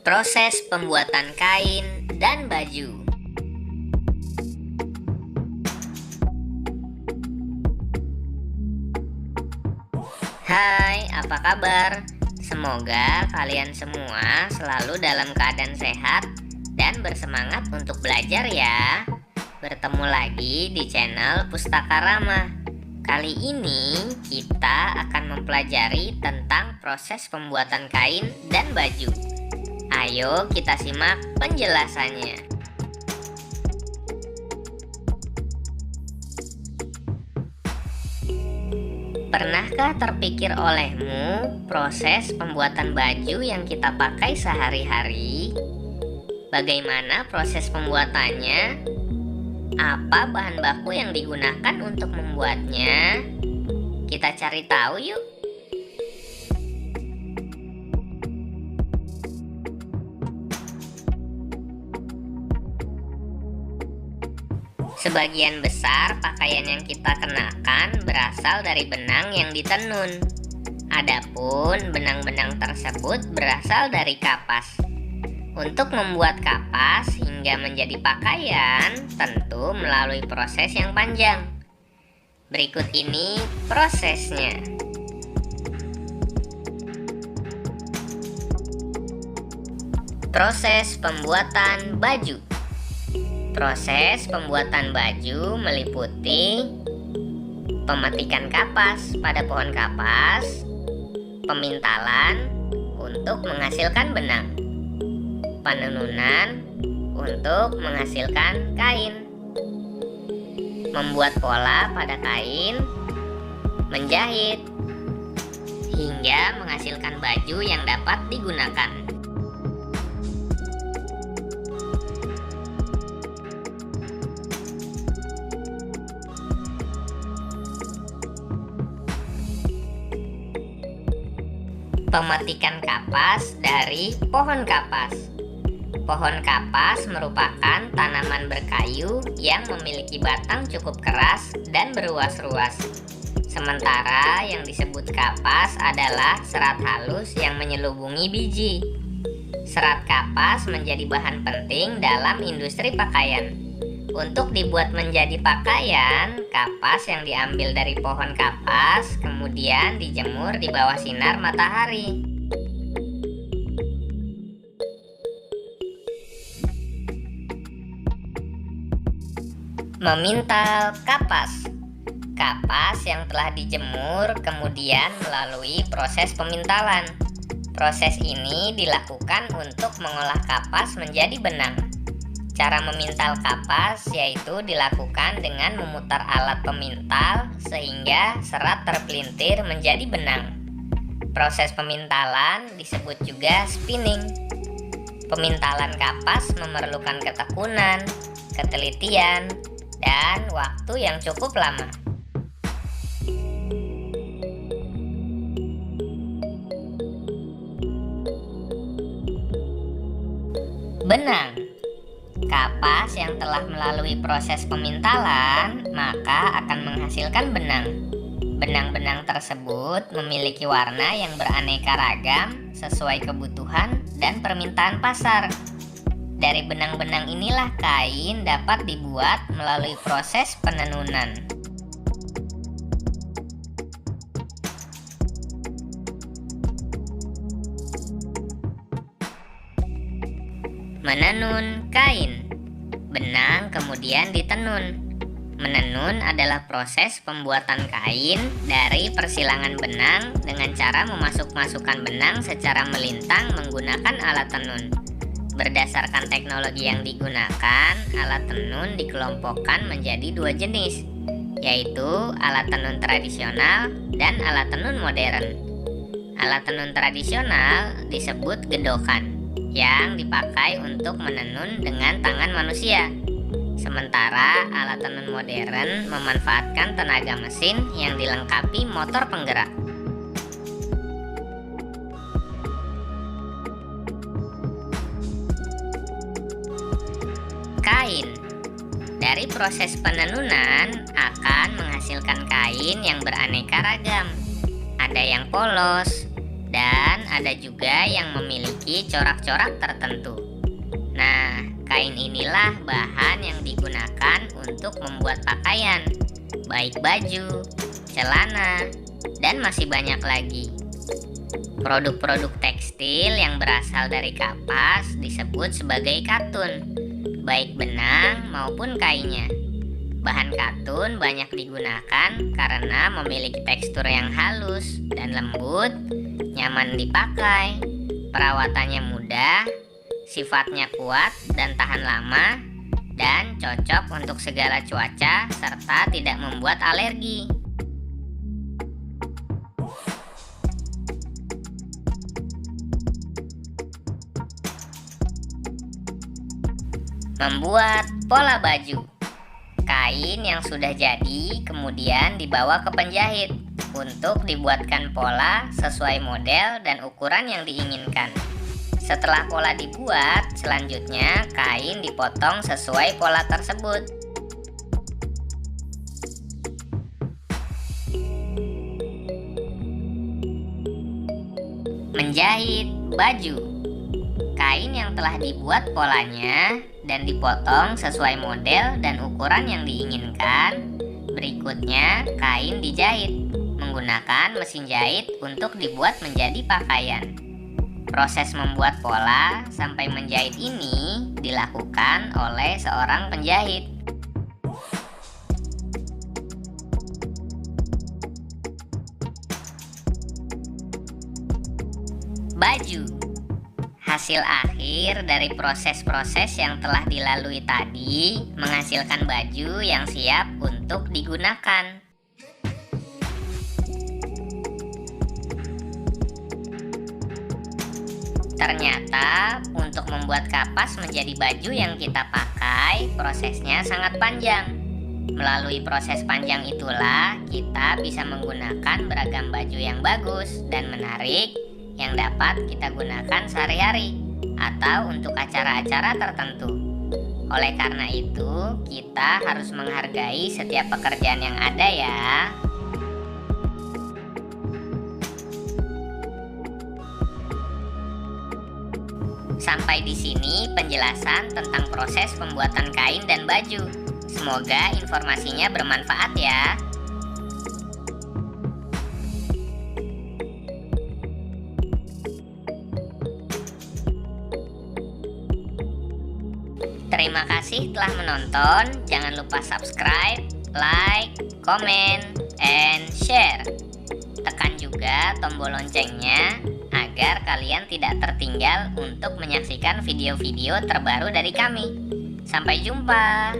Proses pembuatan kain dan baju. Hai, apa kabar? Semoga kalian semua selalu dalam keadaan sehat dan bersemangat untuk belajar ya. Bertemu lagi di channel Pustaka Rama. Kali ini kita akan mempelajari tentang proses pembuatan kain dan baju. Ayo kita simak penjelasannya. Pernahkah terpikir olehmu proses pembuatan baju yang kita pakai sehari-hari? Bagaimana proses pembuatannya? Apa bahan baku yang digunakan untuk membuatnya? Kita cari tahu yuk. Sebagian besar pakaian yang kita kenakan berasal dari benang yang ditenun. Adapun benang-benang tersebut berasal dari kapas. Untuk membuat kapas hingga menjadi pakaian tentu melalui proses yang panjang. Berikut ini prosesnya. Proses pembuatan baju. Proses pembuatan baju meliputi pemetikan kapas pada pohon kapas, pemintalan untuk menghasilkan benang, penenunan untuk menghasilkan kain, membuat pola pada kain, menjahit, hingga menghasilkan baju yang dapat digunakan. Pemetikan kapas dari pohon kapas. Pohon kapas merupakan tanaman berkayu yang memiliki batang cukup keras dan beruas-ruas. Sementara yang disebut kapas adalah serat halus yang menyelubungi biji. Serat kapas menjadi bahan penting dalam industri pakaian. Untuk dibuat menjadi pakaian, kapas yang diambil dari pohon kapas kemudian dijemur di bawah sinar matahari. Memintal kapas. Kapas yang telah dijemur kemudian melalui proses pemintalan. Proses ini dilakukan untuk mengolah kapas menjadi benang. Cara memintal kapas yaitu dilakukan dengan memutar alat pemintal sehingga serat terpelintir menjadi benang. Proses pemintalan disebut juga spinning. Pemintalan kapas memerlukan ketekunan, ketelitian, dan waktu yang cukup lama. Benang. Kapas yang telah melalui proses pemintalan maka akan menghasilkan benang. Benang-benang tersebut memiliki warna yang beraneka ragam sesuai kebutuhan dan permintaan pasar. Dari benang-benang inilah kain dapat dibuat melalui proses penenunan. Menenun kain. Benang kemudian ditenun. Menenun adalah proses pembuatan kain dari persilangan benang dengan cara memasuk-masukkan benang secara melintang menggunakan alat tenun. Berdasarkan teknologi yang digunakan, alat tenun dikelompokkan menjadi dua jenis, yaitu alat tenun tradisional dan alat tenun modern. Alat tenun tradisional disebut gedokan, yang dipakai untuk menenun dengan tangan manusia. Sementara alat tenun modern memanfaatkan tenaga mesin yang dilengkapi motor penggerak. Kain. Dari proses penenunan akan menghasilkan kain yang beraneka ragam. Ada yang polos dan ada juga yang memiliki corak-corak tertentu. Nah, kain inilah bahan yang digunakan untuk membuat pakaian, baik baju, celana, dan masih banyak lagi. Produk-produk tekstil yang berasal dari kapas disebut sebagai katun, baik benang maupun kainnya. Bahan katun banyak digunakan karena memiliki tekstur yang halus dan lembut, nyaman dipakai, perawatannya mudah, sifatnya kuat dan tahan lama, dan cocok untuk segala cuaca serta tidak membuat alergi. Membuat pola baju. Kain yang sudah jadi kemudian dibawa ke penjahit untuk dibuatkan pola sesuai model dan ukuran yang diinginkan. Setelah pola dibuat, selanjutnya kain dipotong sesuai pola tersebut. Menjahit baju. Kain yang telah dibuat polanya dan dipotong sesuai model dan ukuran yang diinginkan. Berikutnya, kain dijahit menggunakan mesin jahit untuk dibuat menjadi pakaian. Proses membuat pola sampai menjahit ini dilakukan oleh seorang penjahit. Baju. Hasil akhir dari proses-proses yang telah dilalui tadi menghasilkan baju yang siap untuk digunakan. Ternyata untuk membuat kapas menjadi baju yang kita pakai, prosesnya sangat panjang. Melalui proses panjang itulah kita bisa menggunakan beragam baju yang bagus dan menarik yang dapat kita gunakan sehari-hari atau untuk acara-acara tertentu. Oleh karena itu, kita harus menghargai setiap pekerjaan yang ada ya. Sampai di sini penjelasan tentang proses pembuatan kain dan baju. Semoga informasinya bermanfaat ya. Terima kasih telah menonton. Jangan lupa subscribe, like, comment, and share. Tekan juga tombol loncengnya agar kalian tidak tertinggal untuk menyaksikan video-video terbaru dari kami. Sampai jumpa.